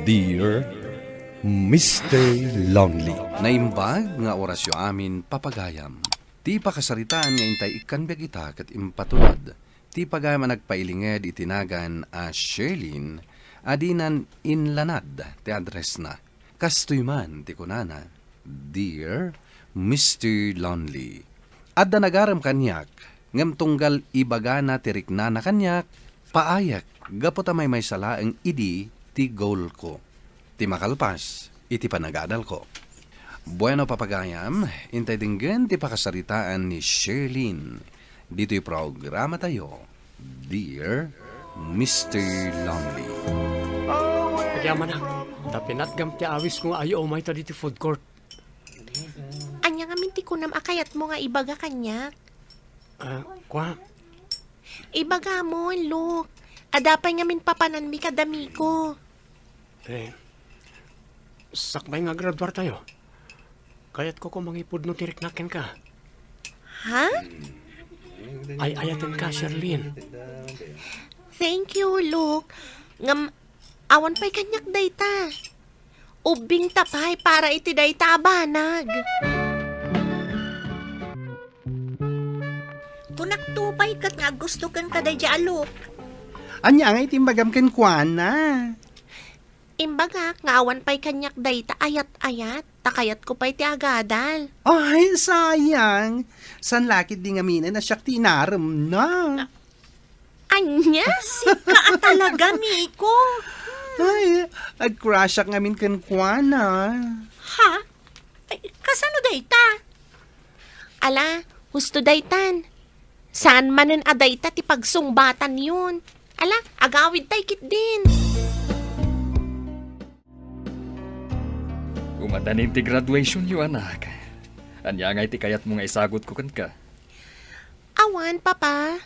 Dear Mr. Lonely. Naimbag nga orasyo amin papagayam. Ti pakasaritaan nga intay ikanbeg ita kat impatulad. Ti pagayam nagpailinged itinagan a Sherlyn adinan inlanad ti address na. Kastoy man ti kunana, Dear Mr. Lonely. Adda nagaram kanyak, ngem tunggal ibaga na tirik na kanyak, paayak, gapot may salaeng idi ti goal ko. Ti makalpas, iti panagadal ko. Bueno papagayam, intay dinggan ti pakasaritaan ni Sherlyn. Dito'y programa tayo, Dear Mr. Lonely. Pagyaman na, tapinat gam ti awis ko ayo umay ta diti food court. Anya nga minti ko nam akayat mo nga ibaga kanyak. Kwa? Ibaga mo, look. Adapay nga min papanan mi kadami ko. Sakbay nga graduar tayo. Kayat ko mangipod no tirik nakin ka. Ha? Ay ayatin ka, Sherlyn. Thank you, look. Ngam, awan pa'y kanyak dayta. Ubing tapay para iti dayta abanag. Tunaktupay kat nga gusto kan kaday di alok. Anya nga itimbagam ken kuana. Imbaga, nga awan pa'y kanyak dayta ayat-ayat. Takayat ko pa'y ti agadal. Ay, sayang. San lakit di nga mina na siya tinaram na. Anya? Sika talaga, Miko. Ay, ag-crush ak ngamin ken kuana. Ha? Ay, kasano dayta? Ala, husto daytan. Saan manen adayta ti pagsungbatan yun? Ala, agawid tay kit din. Umadanin ti graduation yu, anak. Anya nga iti kayat mo nga isagot ko kan ka. Awan, papa.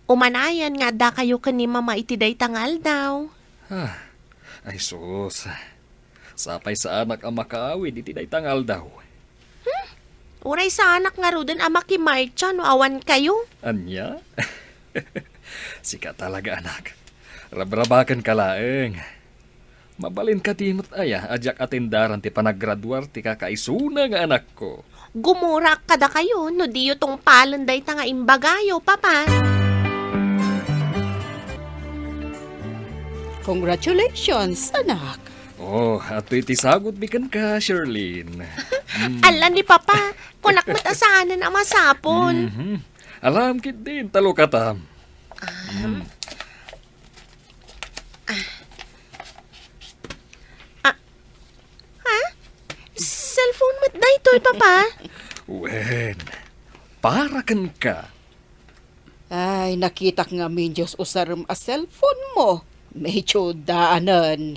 Umanayan nga da kayo ka ni mama iti daytangal daw. Ay sus. Sapay sa anak ang makaawid iti day tangal daw. Uray sa anak nga ro din ama ki Marcha no awan kayo. Anya? Sika talaga, anak. Rabrabakan ka laeng. Mabalin ka timot aya, adyak atendaran ti panagraduar ti kakaisuna nga anak ko. Gumura kada kayo no diyo tong palon dayta nga imbagayo, papa. Congratulations, anak. Oh, ato iti sagot bikan ka, Sherlyn. Ala ni papa, kunak matasanan ang masapon. Alam kit din, talo katam. Cellphone mat daytoy, papa. Wen, para kan ka. Ay, nakita nga min Diyos usaram a cellphone mo. Medyo daanan.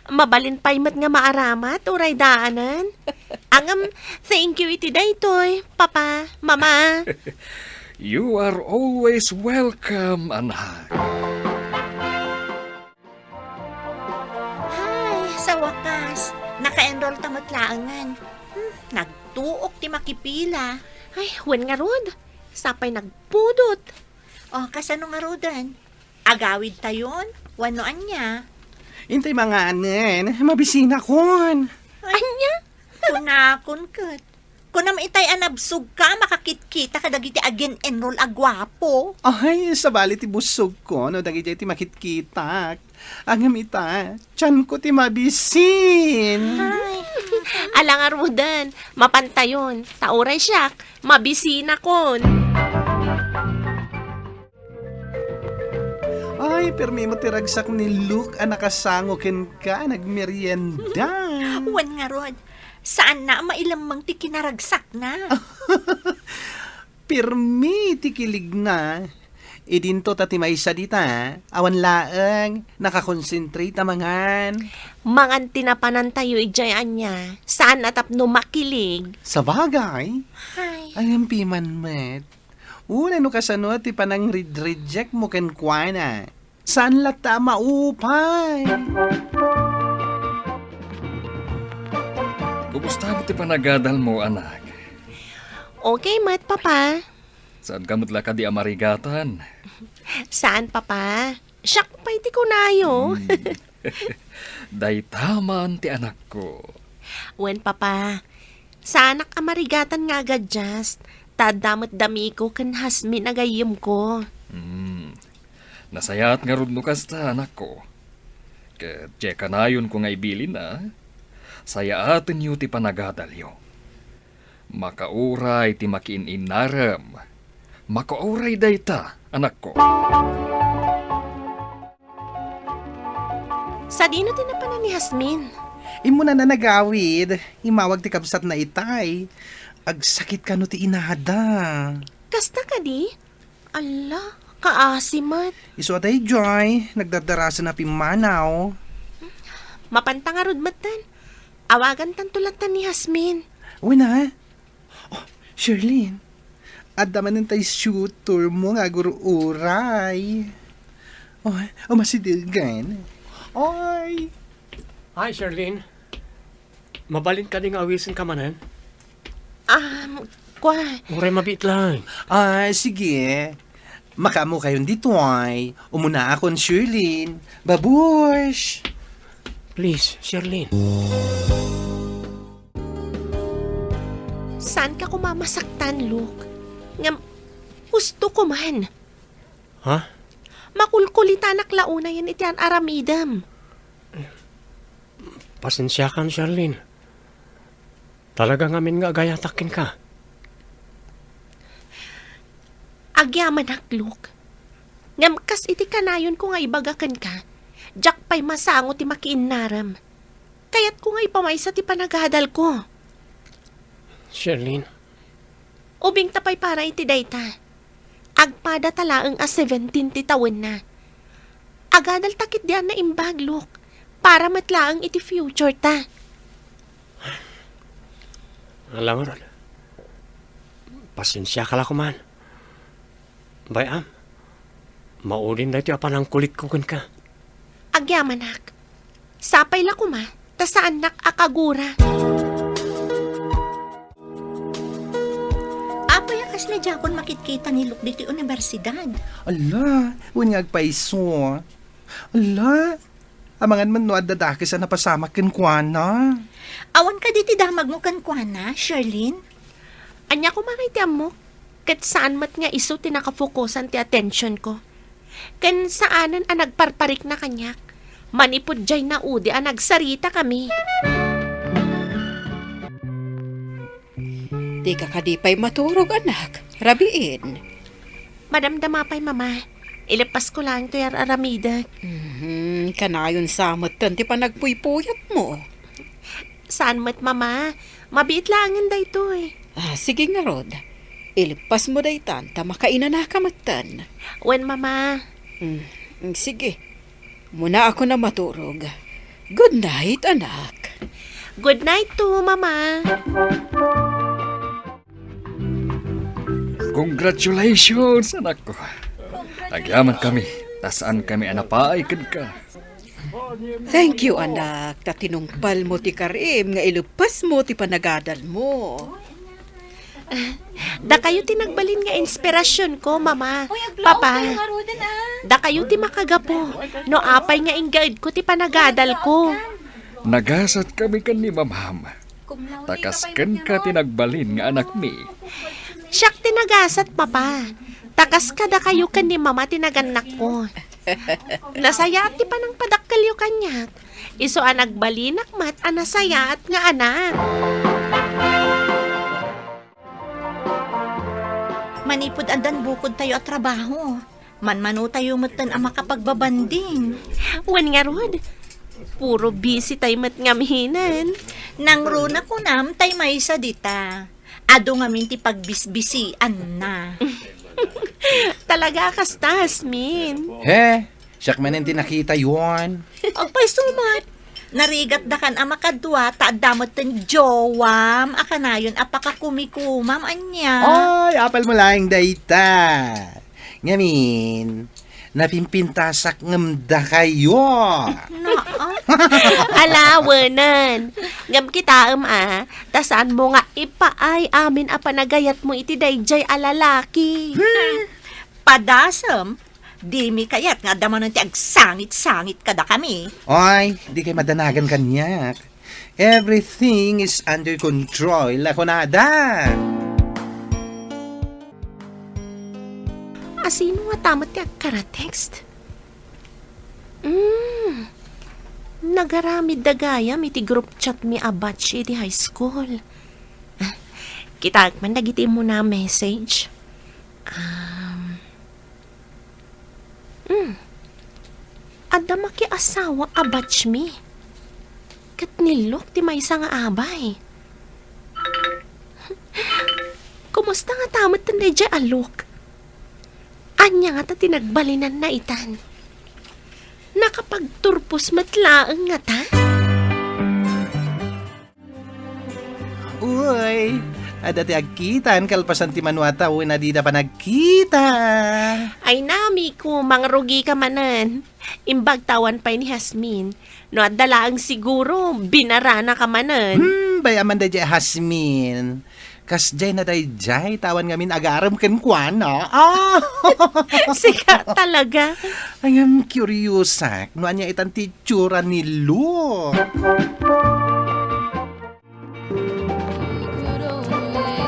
Mabalin pa'y mat nga maaramat, uray daanan. Angam, thank you iti daytoy, papa, mama. You are always welcome, anak. Ay, sa wakas, naka-enroll tamot laangan. Nagtuok ti makipila. Ay, wen nga rod. Sapay nagpudot. O, kasano nga rodan? Agawid tayon? Wanoan niya? Intay mga anen, mabisina kon. Anya? Kunakon kat. Kunam itay anabsug ka, makakit-kita ka dagiti agin enroll agwapo. Ay, sabali ti busog ko, no dagiti ti makitkitak. Ang amita, tiyan ko ti mabisin. Alang arudan, mapantayon. Tauray siyak, mabisina kon. Ay, permi mo tiragsak ni Luke, anakasango ken ka, nagmerienda. Wan nga rod. Saan na mailamang ti kinaragsak na? Permi ti kilig na. Idinto tati maysa dita, awan laeng, nakakonsentrate amangan. Mangan tinapanan tayo ijayaan niya. Saan atap no makilig? Sa bagay, Ay, ay ang piman met. Una no kasano ti panang reject mo ken kuana. Saan lata maupay? Kumusta mo ti panagadal mo, anak? Okay, mat, papa. Saan ka mutla ka di amarigatan? Saan, papa? Siyak pa iti ko nayo. Daytaman ti anak ko. Wen, papa. Sa anak amarigatan nga agad just. Tadamot dami ko kan hasmin agayim ko. Nasayat nga rod no kasta anak ko. Ket tseka na yun ko nga ibilin na. Sayaaten yu ti panagadalyo. Makauray ti makiin-inaram. Makauray dayta, anak ko. Sa dino tinapanan ni Hasmin. Imo na nagawid, imawag ti kabsat na itay. Agsakit ka no ti inada. Kasta ka di? Ala, kaasimat. Iso atay Joy, nagdadarasa na pimanaw. Mapantangarod matan. Awagan tantulatan ni Hasmin. Uy na. Oh, Sherlyn. Adaman ng tay shooter mo nga guru uray. Oh, masidigan. Oy. Hi, Charlene. Mabalin ka ding awisin ka manan. Kwa, Uray mabit lang. Sige. Makamo kayon dito ay. Umuna akon Sherlyn. Babush. Please, Charlene. saan ka kumamasaktan, Luke? Ngam, gusto ko man. Ha? Makulkulitan launa yan itian aramidam. Pasensya kan, Charlene. Talaga ngamin nga gayatakin ka. Agyaman Luke. Ngam kas iti kanayon ko nga ibagakan ka. Jak pa'y masango ti makiinaram. Kaya't ko nga ipamaysa ti panagadal ko. Charlene, Ubing tapay para iti dayta. Agpada talaang a 17 ti tawen na. Agadal takit diyan na imbag, Luke. Para matlaang iti future ta. alam mo ron. Pasensya ka lang kuman. Bayam, maulin na iti apan ang kulit ko kun ka. Agyamanak. Sapay la kuma, ta saan nak akagura. Apay akas na dyan makikita ni Luke dito universidad. Ala, huwag nga agpaiso. Ala, amangan man no adadakis na napasama kinkwana. Awan ka diti damag mo kankwana, Charlene? Anya ko makita mo, kat saan mat nga iso tinakafokusan ti attention ko. Kan saanan ang nagparparik na kanyak. Manipod jay na udi ang nagsarita kami. Di ka kadipay maturog, anak. Rabiin. Madamdama pa'y mama. Ilapas ko lang to yar aramida. Kanayon samot ti pa nagpuypuyat mo. Saan mat mama? Mabiit langin da ito eh. Sige nga, Rod. Ilipas mo daytan, ta makainan na kamatan. Wen mama. Sige. Muna ako na maturog. Good night, anak. Good night to mama. Congratulations, anak ko. Agyaman kami. Tasaan kami anapaikad ka. Thank you, anak. Tatinungpal mo ti karim nga ilupas mo ti panagadal mo. Da kayo tinagbalin nga inspirasyon ko, mama. Papa. Da kayo ti makagapo. No apay nga inggaid ko ti panagadal ko. Nagasat kami kan ni mamam. Takasken ka tinagbalin nga anak mi. Siyak tinagasat, papa. Takas ka da kayo kan ni mama tinaganak ko. Nasaya at ti panang padakkal yu kanyak. Iso anagbalinak mat anasaya at nga anak. Manipod andan bukod tayo at trabaho. Manmano tayo matan ang makapagbabanding. Wan nga rod. Puro busy tayo mat ngamihinan. Nang runa ko nam tay may sa dita. Ado nga minti pagbisbisian na. Talaga kastas, min. He, siyak man hindi nakita yun. Agpay sumat. Narigat da kan ang makadwa, taadamot ten jowam, akanayon apakakumikumam anya. Ay, apal mo lang dayta. Ngamin, napimpintasak ngamda kayo. Alawanan. Ngam kita tasaan mo nga ipaay amin a panagayat mo iti dayjay alalaki. Padasam, Di mi kayat nga daman ti agsangit-sangit kada kami. Oy, di kay madanagan kanyak. Everything is under control. Ako nada. Asino nga tamat ti agkara-text? Nagaramid dagayam iti group chat mi abatch iti high school. Kita man nagiti mo na message. Adda maki asawa abatch mi. Kat nilok ti maysa nga abay. Kumusta nga tamat tanday dya alok? Anya nga ta tinagbalinan na itan. Nakapagturpos matlaang nga ta? Uy, adati agkitan kalpasan ti manuata na di na pa nagkita. Ay nami ko, mangrugi ka manan. Imbag tawan pa ni Hasmin. No at dalaang siguro, binarana ka manan. Bayaman da jay Hasmin. Kas jay na day jay, tawan ngamin agaram ken kuana. Sika talaga. I am curious, no anya itan ti tsura ni Lu.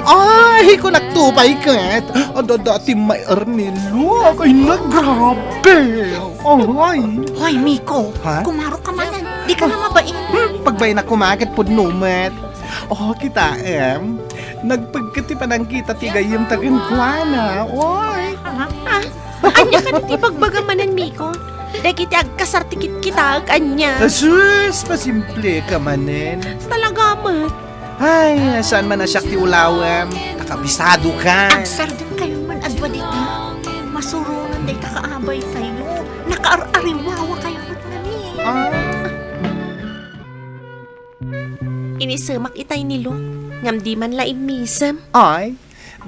Ay, kung nagtupay kat, dati may ni Lu. Ay, nagrabe. Ay. Hoy, Miko, Ha? kumaro ka manan. Di ka na mabain. Pagbay na kumagat po numat. Kita nagpagkati pa ng kita tigayim tagang kuana. Oy. Anya ka niti pagbagamanan, Miko. Dahil iti agkasartikit kita ag anya. Asus, pasimple ka manen. Talaga mat. Ay, saan man na siya ti ulawam? Kakabisado ka. Agsardan kayo man adwa dita. Masurunan day kaabay tayo. Nakaar-ariwawa kayo mat nani. Inisemak itay nilo. Ngam di man laing misam. Ay,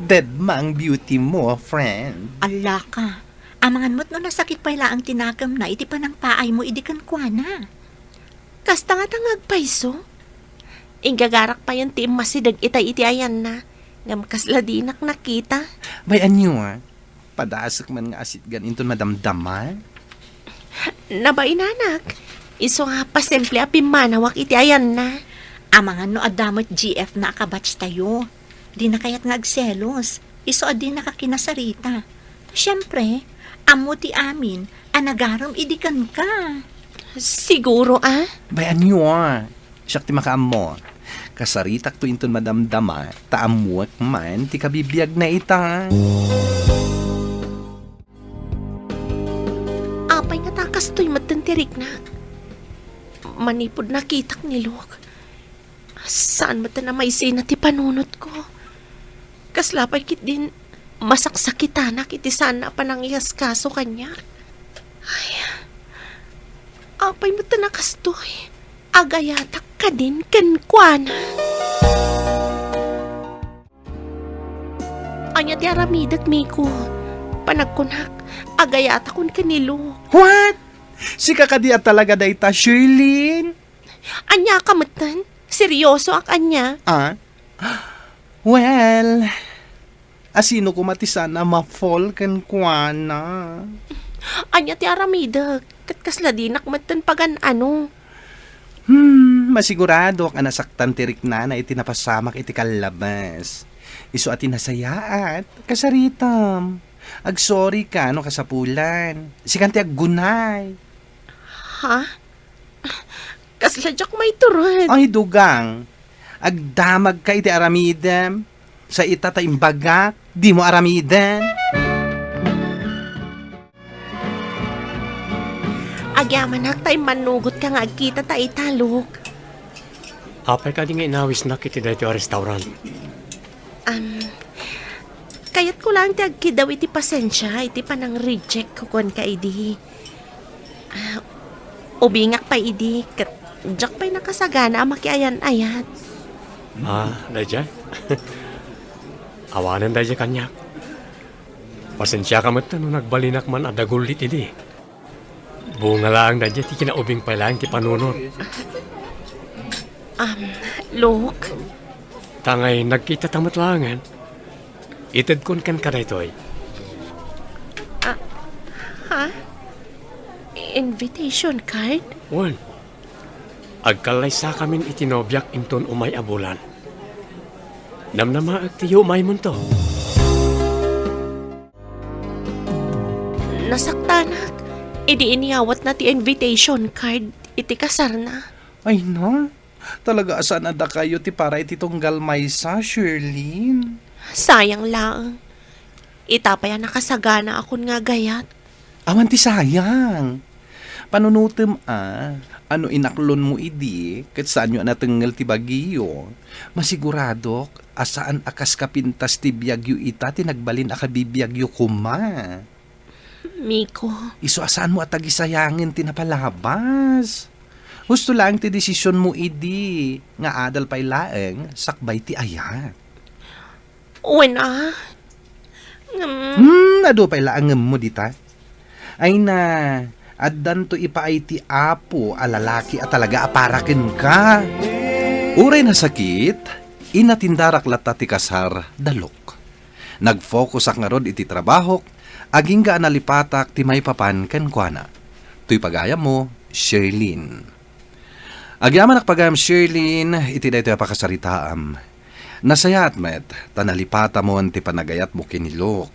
dead mang beauty mo, friend. Ala ka. Amangan mo't no nasakit pa ang tinagam na iti pa ng paay mo idikan kwa na. Kasta nga tangag paiso. Ingagarak pa yung team masidag itay iti ayan na. Ngam kasladinak nakita. Bay anyo padasak man nga asit ganinton madamdama. Nabay nanak. Iso nga pa simple api manawak iti ayan na. Amangan no adamot GF na akabatch tayo. Di na kaya't nagselos. Iso adi nakakinasarita. Siyempre, amo ti amin, anagaram idikan ka. Siguro Bay anyo siyak ti makaam mo. Kasaritak to inton madamdama, taamuak man, ti kabibiyag na ita. Apay nga takas to'y matantirik na. Manipod nakitak ni Luke. Saan mata na may sina ti panunot ko? Kaslapay kit din masaksakitan iti sana pa nang iyas kaso kanya. Ay, apay mata na kastoy. Agayatak ka din kankwana. Anya ti aramidat Miko. Panagkunak, agayata kun kanilo. What? Si kakadia talaga dayta, Shirlene? Anya kamatan? Seryoso ak anya? Well, asino ko matisan na ma-fall kan kuana. Anya ti aramida, katkasla dinak matan pagan ano. Masigurado ka nasaktan tirik na iti napasamak iti kalabas. Iso ati nasayaat, kasaritam. Agsorry ka no kasapulan. Sikanti aggunay. Ha? Kasladyak may turod. Ay dugang, agdamag ka iti aramidem. Sa ita taimbagak, di mo aramiden. Agyaman tayo manugot ka nga agkita tayo italok. Apay ka di nga inawis na kiti dito yung restaurant. Kayat ko lang ti agkidaw iti pasensya, iti panang reject ko kon ka idi. Ubingak pa idi, kat jak pa'y nakasagana makiayan-ayat. Dadya? Awanan dadya kanya. Pasensya ka mat no nagbalinak man adagulit idi. Bunga lang dadya ti kinaubing pa lang ti panunod. Lok, Tangay nagkita tamat langan. Itad kon kan ka daytoy. Ha? Invitation card? Wan, agkalay sa kamin itinobyak inton umay abulan. Namnama ag tiyo umay mo to. Nasaktanak. Idi iniyawat na ti invitation card. Iti kasar na. Ay na, talaga asan ada kayo ti para iti tunggal maysa, Sherlyn? Sayang lang. Itapaya nakasagana akon nga gayat. Awan ti sayang. Panunutem ano inaklon mo idi, kat saan nyo natengel ti bagiyo. Masiguradok, asaan akas kapintas ti biyagyo ita, tinagbalin akabibiyagyo kuma. Miko, Iso asaan mo at tagisayangin tinapalabas. Gusto lang ti desisyon mo idi, nga adal pa'y laeng, sakbay ti ayat. wena. Ado pa'y laang mo dita. Ay na, addan to ipaay ti apo, alalaki at talaga aparakin ka. Uray na sakit, inatindarak lata ti kasar, dalok. Nag-focus ak nga rod iti trabahok, aging ga analipatak ti may papan ken kuana. Tuy pagayam mo, Sherlyn. Agyaman ak pagayam Sherlyn, iti daytoy pakasaritaam. Nasayat met, tanalipata mo ti panagayat mo kinilok.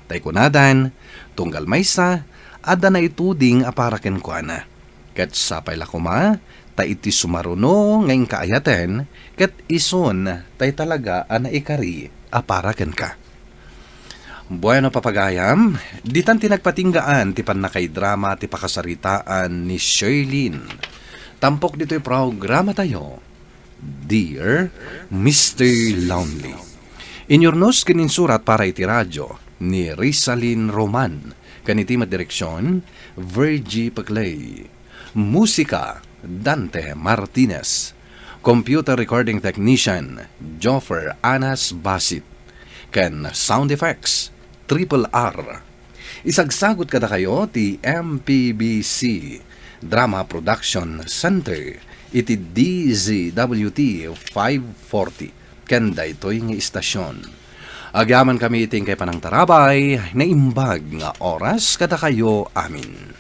Tay kunadan, tunggal maysa, ada na ituding aparaken kuana. Ket sapay lakuma, ta iti sumaruno ngayong kaayaten, ket ison tay talaga anaikari aparaken ka. Bueno papagayam, ditan tinagpatinggaan ti panakay drama ti pakasaritaan ni Sherlyn. Tampok dito'y programa tayo, Dear Mr. Lonely. Inyornos kininsurat para iti radyo ni Rizalyn Roman, kaniti madireksyon, Virgie Paclay. Musika, Dante Martinez. Computer recording technician, Joffer Anas Basit. Ken sound effects, Triple R. Isagsagot kada kayo ti MPBC Drama Production Center iti DZWT 540 ken daytoy nga istasyon. Agyaman kami iting kay panang tarabay na imbag nga oras kada kayo amin.